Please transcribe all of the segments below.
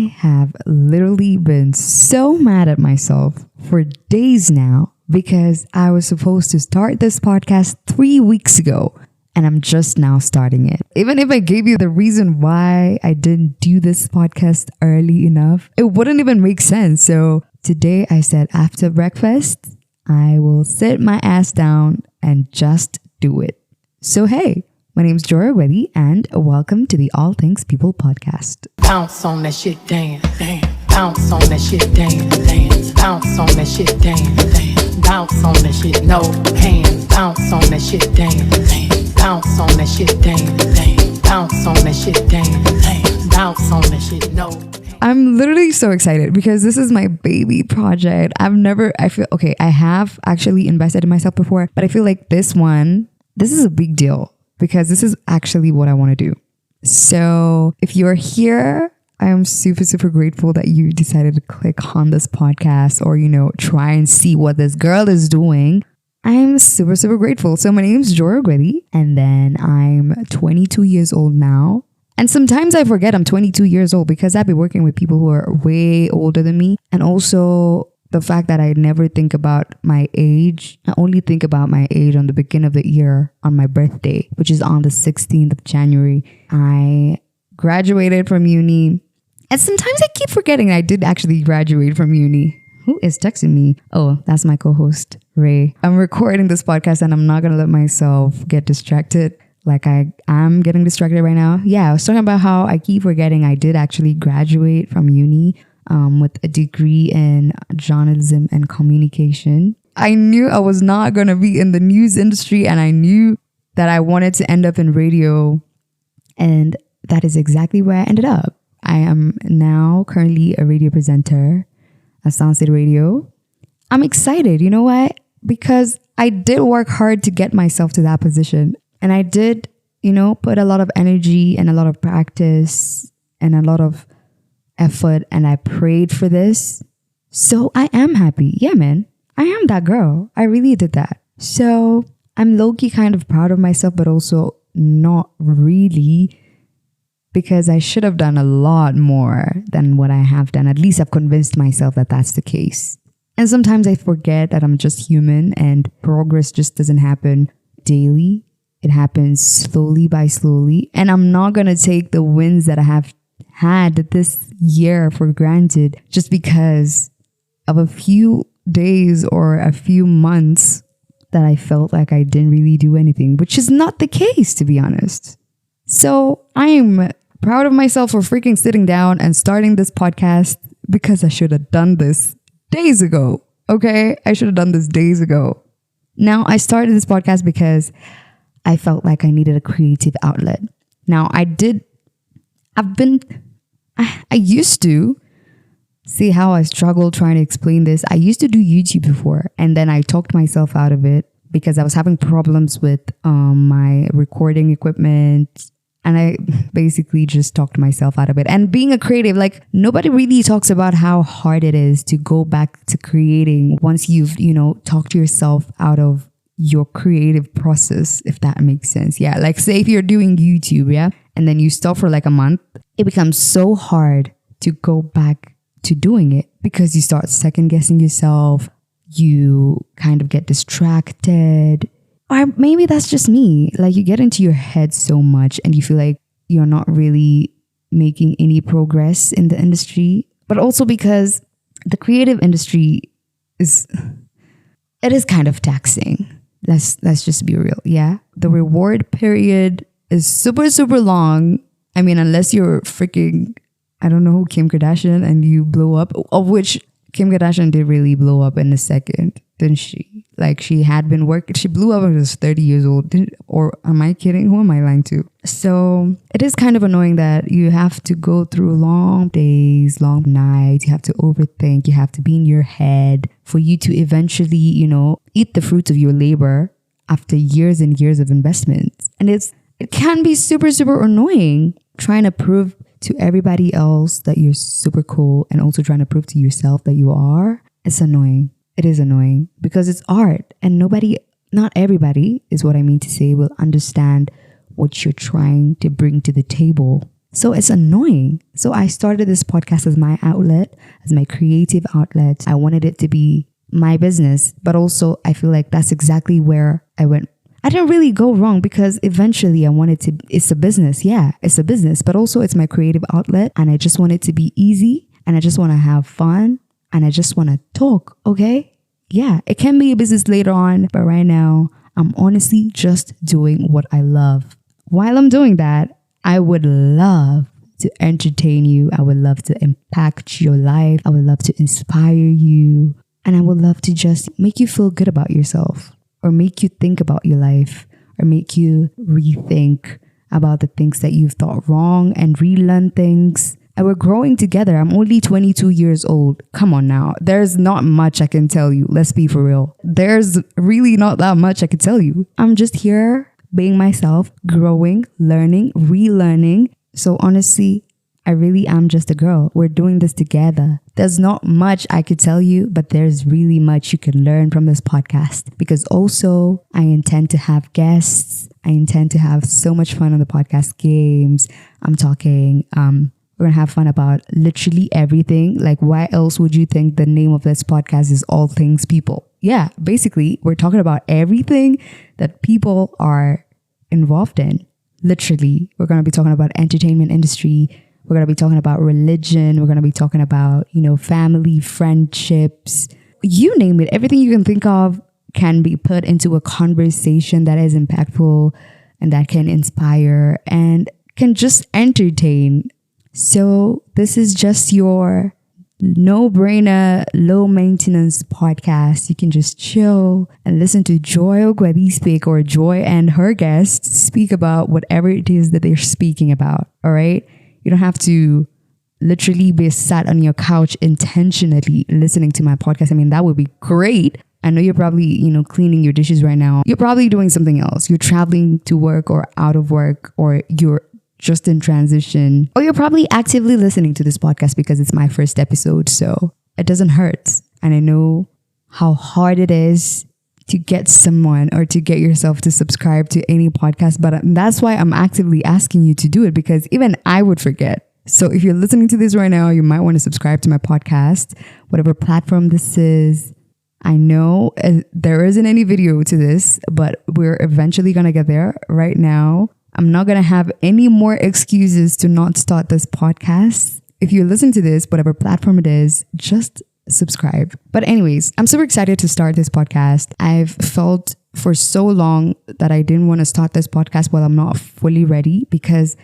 I have literally been so mad at myself for days now because I was supposed to start this podcast 3 weeks ago and I'm just now starting it. Even if I gave you the reason why I didn't do this podcast early enough, it wouldn't even make sense. So today I said after breakfast, I will sit my ass down and just do it. So hey, my name is Joy Agwedi and welcome to the All Things People podcast. Bounce on that shit, dance, dance. Bounce on that shit, dance, dance. Bounce on that shit, dance, dance. Bounce on that shit, no hands. Bounce on that shit, dance, dance. Bounce on that shit, dance, dance. Bounce on that shit, dance, dance. Bounce on that shit, no. I'm literally so excited because this is my baby project. I have actually invested in myself before, but I feel like this is a big deal because this is actually what I want to do. So if you're here, I am super, super grateful that you decided to click on this podcast or, try and see what this girl is doing. I'm super, super grateful. So my name is Joy Agwedi and then I'm 22 years old now. And sometimes I forget I'm 22 years old because I've been working with people who are way older than me. And also the fact that I never think about my age. I only think about my age on the beginning of the year on my birthday, which is on the 16th of January. I graduated from uni. And sometimes I keep forgetting I did actually graduate from uni. Who is texting me? Oh, that's my co-host, Ray. I'm recording this podcast and I'm not going to let myself get distracted. Like I'm getting distracted right now. Yeah, I was talking about how I keep forgetting I did actually graduate from uni with a degree in journalism and communication. I knew I was not going to be in the news industry and I knew that I wanted to end up in radio. And that is exactly where I ended up. I am now currently a radio presenter at Sound City Radio. I'm excited. You know why? Because I did work hard to get myself to that position. And I did, put a lot of energy and a lot of practice and a lot of effort. And I prayed for this. So I am happy. Yeah, man. I am that girl. I really did that. So I'm low-key kind of proud of myself, but also not really, because I should have done a lot more than what I have done. At least I've convinced myself that that's the case. And sometimes I forget that I'm just human and progress just doesn't happen daily. It happens slowly by slowly. And I'm not going to take the wins that I have had this year for granted just because of a few days or a few months that I felt like I didn't really do anything, which is not the case, to be honest. So I'm proud of myself for freaking sitting down and starting this podcast because I should have done this days ago. Okay? I should have done this days ago. Now, I started this podcast because I felt like I needed a creative outlet. Now, I used to see how I struggled trying to explain this. I used to do YouTube before, and then I talked myself out of it because I was having problems with my recording equipment. And I basically just talked myself out of it. And being a creative, like nobody really talks about how hard it is to go back to creating once you've, talked yourself out of your creative process, if that makes sense. Yeah. Like say if you're doing YouTube, yeah, and then you stop for like a month, it becomes so hard to go back to doing it because you start second guessing yourself. You kind of get distracted. Or maybe that's just me. Like you get into your head so much and you feel like you're not really making any progress in the industry. But also because the creative industry is kind of taxing. Let's just be real. Yeah. The reward period is super, super long. I mean, unless you're freaking, I don't know who, Kim Kardashian, and you blow up, of which Kim Kardashian did really blow up in a second, didn't she? Like she had been working, she blew up when she was 30 years old. Or am I kidding? Who am I lying to? So it is kind of annoying that you have to go through long days, long nights. You have to overthink. You have to be in your head for you to eventually, eat the fruits of your labor after years and years of investment. And it can be super, super annoying trying to prove to everybody else that you're super cool and also trying to prove to yourself that you are. It's annoying. It is annoying because it's art and not everybody is what I mean to say will understand what you're trying to bring to the table. So it's annoying. So I started this podcast as my outlet, as my creative outlet. I wanted it to be my business, but also I feel like that's exactly where I went. I didn't really go wrong because eventually I wanted to, it's a business. Yeah, it's a business, but also it's my creative outlet and I just want it to be easy and I just want to have fun and I just want to talk. Okay. Yeah, it can be a business later on, but right now I'm honestly just doing what I love. While I'm doing that, I would love to entertain you. I would love to impact your life. I would love to inspire you. And I would love to just make you feel good about yourself or make you think about your life or make you rethink about the things that you've thought wrong and relearn things. And we're growing together. I'm only 22 years old. Come on now. There's not much I can tell you. Let's be for real. There's really not that much I can tell you. I'm just here being myself, growing, learning, relearning. So honestly, I really am just a girl. We're doing this together. There's not much I could tell you, but there's really much you can learn from this podcast because also I intend to have guests. I intend to have so much fun on the podcast, games. I'm talking, we're going to have fun about literally everything. Like, why else would you think the name of this podcast is All Things People? Yeah, basically, we're talking about everything that people are involved in. Literally, we're going to be talking about entertainment industry. We're going to be talking about religion. We're going to be talking about, family, friendships, you name it. Everything you can think of can be put into a conversation that is impactful and that can inspire and can just entertain. So this is just your no-brainer, low-maintenance podcast. You can just chill and listen to Joy Ogwebi speak, or Joy and her guests speak about whatever it is that they're speaking about, all right? You don't have to literally be sat on your couch intentionally listening to my podcast. I mean, that would be great. I know you're probably, cleaning your dishes right now. You're probably doing something else. You're traveling to work or out of work, or you're just in transition, or you're probably actively listening to this podcast because it's my first episode. So it doesn't hurt. And I know how hard it is to get someone or to get yourself to subscribe to any podcast. But that's why I'm actively asking you to do it, because even I would forget. So if you're listening to this right now, you might want to subscribe to my podcast, whatever platform this is. I know there isn't any video to this, but we're eventually going to get there. Right now, I'm not going to have any more excuses to not start this podcast. If you listen to this, whatever platform it is, just subscribe. But anyways, I'm super excited to start this podcast. I've felt for so long that I didn't want to start this podcast while I'm not fully ready, because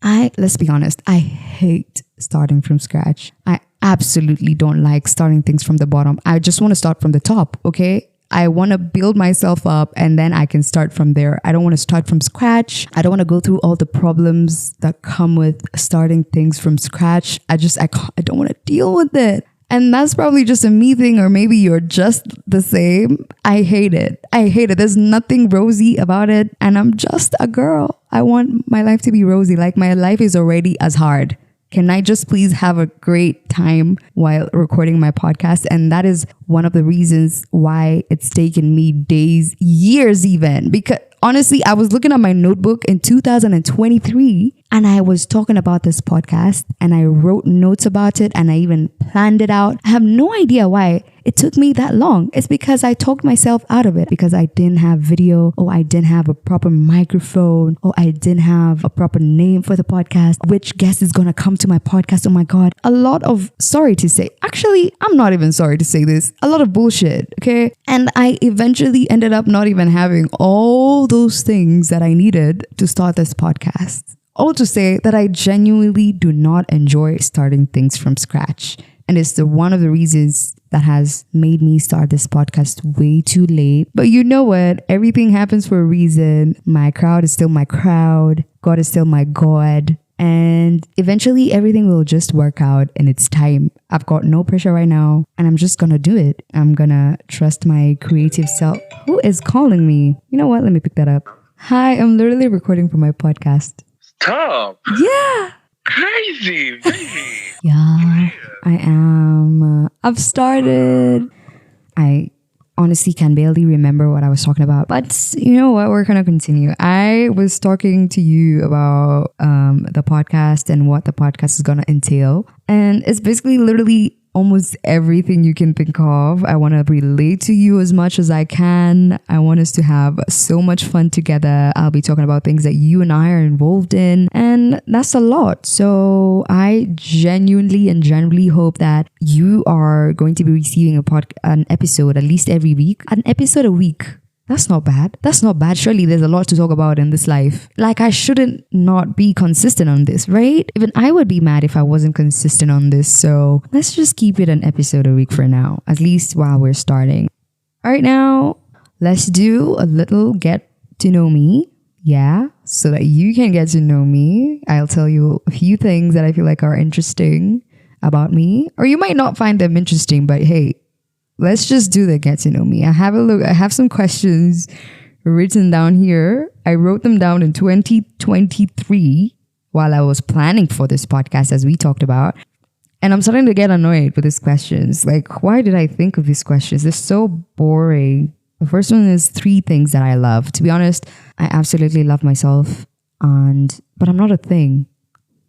let's be honest, I hate starting from scratch. I absolutely don't like starting things from the bottom. I just want to start from the top, okay? I want to build myself up and then I can start from there. I don't want to start from scratch. I don't want to go through all the problems that come with starting things from scratch. I don't want to deal with it. And that's probably just a me thing, or maybe you're just the same. I hate it. There's nothing rosy about it. And I'm just a girl. I want my life to be rosy. Like, my life is already as hard. Can I just please have a great time while recording my podcast? And that is one of the reasons why it's taken me days, years even. Because honestly, I was looking at my notebook in 2023 and I was talking about this podcast and I wrote notes about it and I even planned it out. I have no idea why it took me that long. It's because I talked myself out of it, because I didn't have video, or I didn't have a proper microphone, or I didn't have a proper name for the podcast. Which guest is going to come to my podcast? Oh my God. A lot of, sorry to say, actually, I'm not even sorry to say this, a lot of bullshit. Okay. And I eventually ended up not even having all those things that I needed to start this podcast. All to say that I genuinely do not enjoy starting things from scratch. And it's one of the reasons that has made me start this podcast way too late. But you know what? Everything happens for a reason. My crowd is still my crowd. God is still my God. And eventually everything will just work out in its time. I've got no pressure right now and I'm just gonna do it. I'm gonna trust my creative self. Who is calling me? You know what? Let me pick that up. Hi, I'm literally recording for my podcast. Stop. Yeah. Crazy, baby. Yeah, I am. I've started. I honestly can barely remember what I was talking about. But you know what? We're going to continue. I was talking to you about the podcast and what the podcast is going to entail. And it's basically literally almost everything you can think of. I want to relate to you as much as I can. I want us to have so much fun together. I'll be talking about things that you and I are involved in, and that's a lot. So I genuinely and generally hope that you are going to be receiving an episode at least every week. An episode a week. That's not bad. That's not bad. Surely there's a lot to talk about in this life. Like, I shouldn't not be consistent on this, right? Even I would be mad if I wasn't consistent on this. So let's just keep it an episode a week for now, at least while we're starting. All right, now let's do a little get to know me. Yeah, so that you can get to know me. I'll tell you a few things that I feel like are interesting about me, or you might not find them interesting, but hey, let's just do the get to know me. I have some questions written down here. I wrote them down in 2023 while I was planning for this podcast, as we talked about. And I'm starting to get annoyed with these questions. Like, why did I think of these questions? They're so boring. The first one is 3 things that I love. To be honest, I absolutely love myself, but I'm not a thing.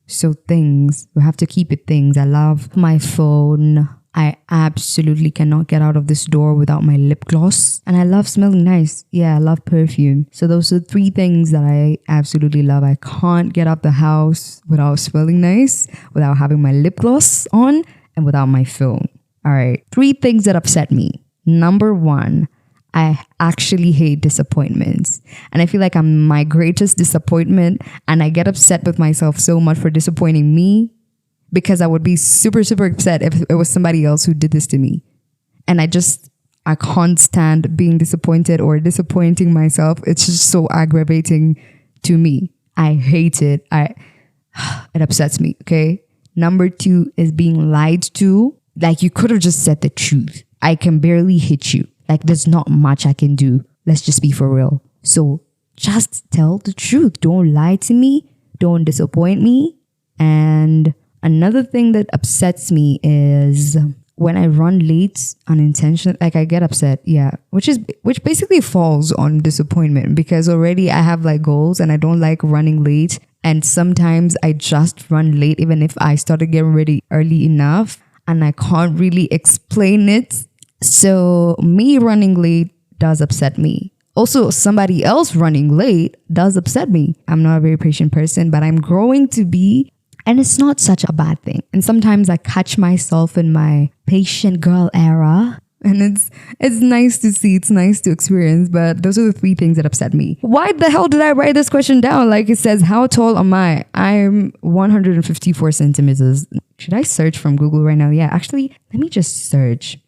So things, we have to keep it things. I love my phone. I absolutely cannot get out of this door without my lip gloss. And I love smelling nice. Yeah, I love perfume. So those are 3 things that I absolutely love. I can't get out the house without smelling nice, without having my lip gloss on, and without my phone. All right. 3 things that upset me. Number 1, I actually hate disappointments. And I feel like I'm my greatest disappointment. And I get upset with myself so much for disappointing me, because I would be super, super upset if it was somebody else who did this to me. And I can't stand being disappointed or disappointing myself. It's just so aggravating to me. I hate it. It upsets me, okay? Number 2 is being lied to. Like, you could have just said the truth. I can barely hit you. Like, there's not much I can do. Let's just be for real. So just tell the truth. Don't lie to me. Don't disappoint me. And another thing that upsets me is when I run late unintentionally. Like, I get upset, yeah, which basically falls on disappointment, because already I have like goals and I don't like running late. And sometimes I just run late even if I started getting ready early enough, and I can't really explain it. So me running late does upset me. Also, somebody else running late does upset me. I'm not a very patient person, but I'm growing to be. And it's not such a bad thing. And sometimes I catch myself in my patient girl era. And it's nice to see. It's nice to experience. But those are the 3 things that upset me. Why the hell did I write this question down? Like, it says, how tall am I? I'm 154 centimeters. Should I search from Google right now? Yeah, actually, let me just search.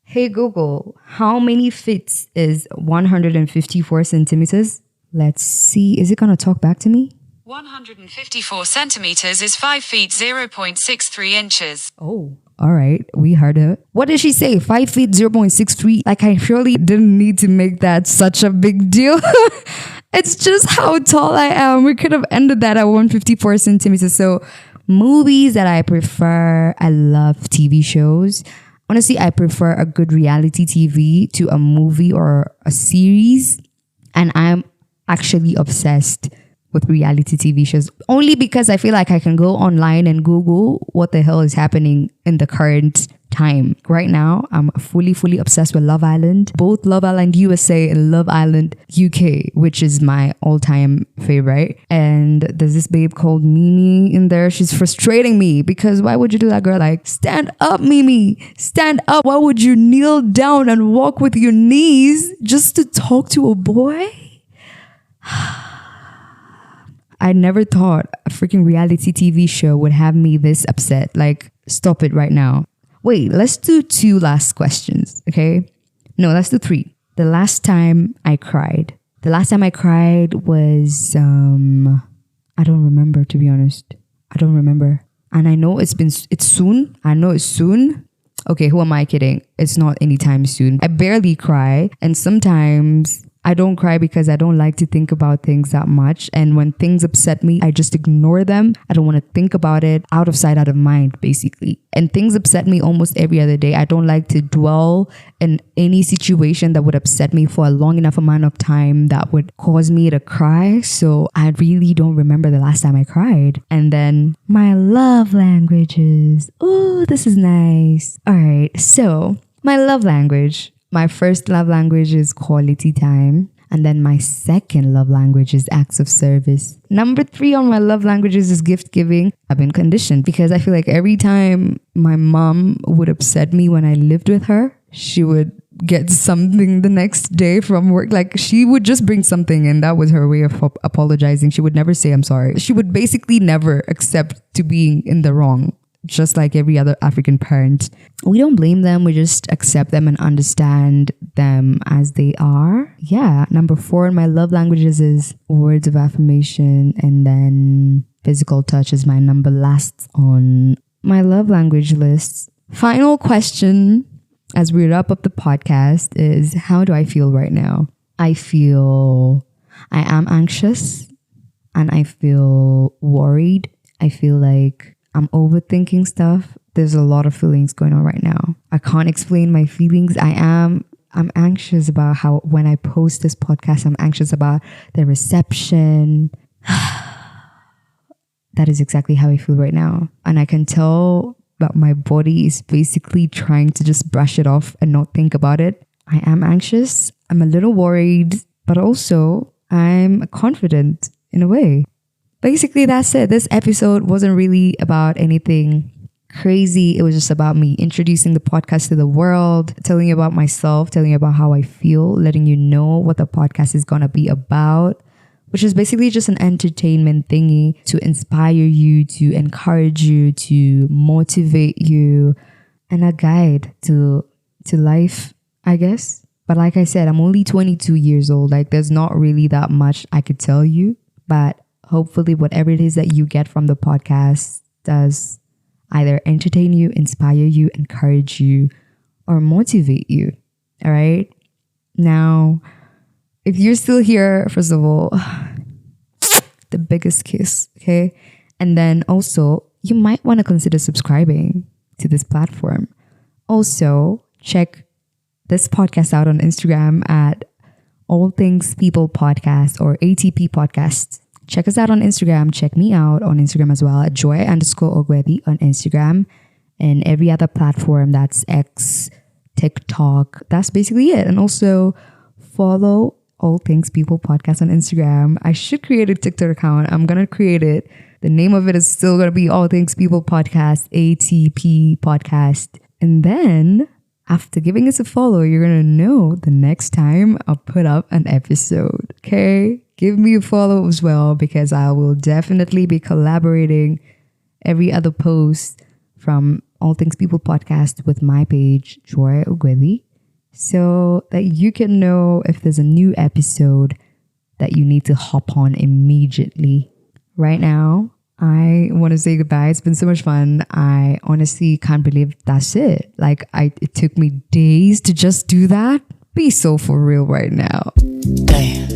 Hey, Google, how many feet is 154 centimeters? Let's see. Is it going to talk back to me? 154 centimeters is 5 feet 0.63 inches. Oh, all right. We heard it. What did she say? 5 feet 0.63? Like, I surely didn't need to make that such a big deal. It's just how tall I am. We could have ended that at 154 centimeters. So movies that I prefer, I love TV shows. Honestly, I prefer a good reality TV to a movie or a series. And I'm actually obsessed with reality TV shows, only because I feel like I can go online and Google what the hell is happening in the current time. Right now, I'm fully obsessed with Love Island, both Love Island USA and Love Island UK, which is my all-time favorite. And there's this babe called Mimi in there. She's frustrating me, because why would you do that, girl? Like, stand up, Mimi, stand up. Why would you kneel down and walk with your knees just to talk to a boy? I never thought a freaking reality TV show would have me this upset. Like, stop it right now. Wait, let's do 2 last questions, okay? No, let's do 3. The last time I cried. The last time I cried was, I don't remember, to be honest. I don't remember. And I know it's soon. I know it's soon. Okay, who am I kidding? It's not anytime soon. I barely cry. And sometimes I don't cry because I don't like to think about things that much. And when things upset me, I just ignore them. I don't want to think about it. Out of sight, out of mind, basically. And things upset me almost every other day. I don't like to dwell in any situation that would upset me for a long enough amount of time that would cause me to cry. So I really don't remember the last time I cried. And then my love languages. Oh, this is nice. All right. So my love language. My first love language is quality time. And then my second love language is acts of service. Number 3 on my love languages is gift giving. I've been conditioned because I feel like every time my mom would upset me when I lived with her, she would get something the next day from work. Like she would just bring something and that was her way of apologizing. She would never say, I'm sorry. She would basically never accept to being in the wrong. Just like every other African parent. We don't blame them. We just accept them and understand them as they are. Yeah. Number 4 in my love languages is words of affirmation. And then physical touch is my number last on my love language list. Final question as we wrap up the podcast is, how do I feel right now? I am anxious and I feel worried. I feel like I'm overthinking stuff. There's a lot of feelings going on right now. I can't explain my feelings. I'm anxious about how when I post this podcast, I'm anxious about the reception. That is exactly how I feel right now. And I can tell that my body is basically trying to just brush it off and not think about it. I am anxious. I'm a little worried, but also I'm confident in a way. Basically, that's it. This episode wasn't really about anything crazy. It was just about me introducing the podcast to the world, telling you about myself, telling you about how I feel, letting you know what the podcast is going to be about, which is basically just an entertainment thingy to inspire you, to encourage you, to motivate you, and a guide to life, I guess. But like I said, I'm only 22 years old. Like there's not really that much I could tell you, but hopefully whatever it is that you get from the podcast does either entertain you, inspire you, encourage you, or motivate you. All right. Now, if you're still here, first of all, the biggest kiss. Okay. And then also, you might want to consider subscribing to this platform. Also, check this podcast out on Instagram at All Things People Podcast or ATP Podcast. Check us out on Instagram. Check me out on Instagram as well at joy_ogwebi on Instagram and every other platform. That's X, TikTok. That's basically it. And also follow All Things People Podcast on Instagram. I should create a TikTok account. I'm going to create it. The name of it is still going to be All Things People Podcast, ATP Podcast. And then after giving us a follow, you're going to know the next time I'll put up an episode. Okay? Give me a follow as well because I will definitely be collaborating every other post from All Things People Podcast with my page, Joy Ogwebi, so that you can know if there's a new episode that you need to hop on immediately. Right now, I want to say goodbye. It's been so much fun. I honestly can't believe that's it. Like it took me days to just do that. Be so for real right now. Damn.